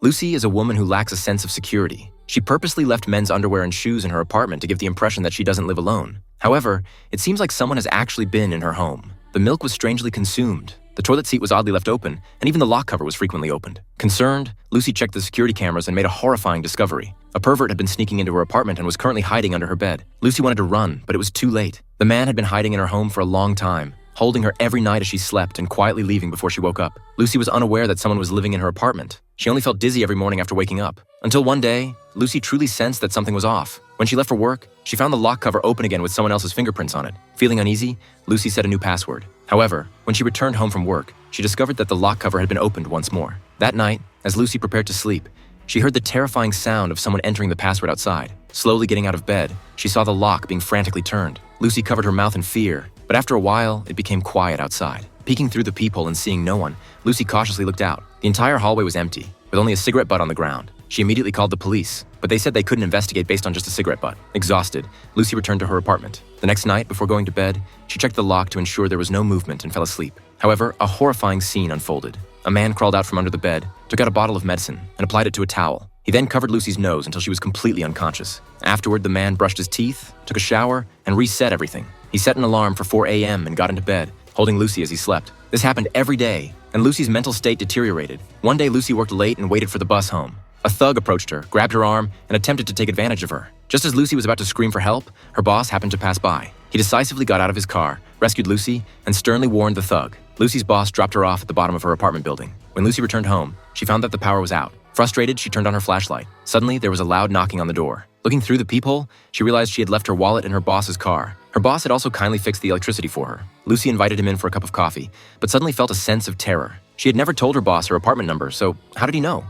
Lucy is a woman who lacks a sense of security. She purposely left men's underwear and shoes in her apartment to give the impression that she doesn't live alone. However, it seems like someone has actually been in her home. The milk was strangely consumed. The toilet seat was oddly left open, and even the lock cover was frequently opened. Concerned, Lucy checked the security cameras and made a horrifying discovery. A pervert had been sneaking into her apartment and was currently hiding under her bed. Lucy wanted to run, but it was too late. The man had been hiding in her home for a long time, holding her every night as she slept and quietly leaving before she woke up. Lucy was unaware that someone was living in her apartment. She only felt dizzy every morning after waking up. Until one day, Lucy truly sensed that something was off. When she left for work, she found the lock cover open again with someone else's fingerprints on it. Feeling uneasy, Lucy set a new password. However, when she returned home from work, she discovered that the lock cover had been opened once more. That night, as Lucy prepared to sleep, she heard the terrifying sound of someone entering the password outside. Slowly getting out of bed, she saw the lock being frantically turned. Lucy covered her mouth in fear, but after a while, it became quiet outside. Peeking through the peephole and seeing no one, Lucy cautiously looked out. The entire hallway was empty, with only a cigarette butt on the ground. She immediately called the police, but they said they couldn't investigate based on just a cigarette butt. Exhausted, Lucy returned to her apartment. The next night, before going to bed, she checked the lock to ensure there was no movement and fell asleep. However, a horrifying scene unfolded. A man crawled out from under the bed, took out a bottle of medicine, and applied it to a towel. He then covered Lucy's nose until she was completely unconscious. Afterward, the man brushed his teeth, took a shower, and reset everything. He set an alarm for 4 a.m. and got into bed, holding Lucy as he slept. This happened every day, and Lucy's mental state deteriorated. One day, Lucy worked late and waited for the bus home. A thug approached her, grabbed her arm, and attempted to take advantage of her. Just as Lucy was about to scream for help, her boss happened to pass by. He decisively got out of his car, rescued Lucy, and sternly warned the thug. Lucy's boss dropped her off at the bottom of her apartment building. When Lucy returned home, she found that the power was out. Frustrated, she turned on her flashlight. Suddenly, there was a loud knocking on the door. Looking through the peephole, she realized she had left her wallet in her boss's car. Her boss had also kindly fixed the electricity for her. Lucy invited him in for a cup of coffee, but suddenly felt a sense of terror. She had never told her boss her apartment number, so how did he know?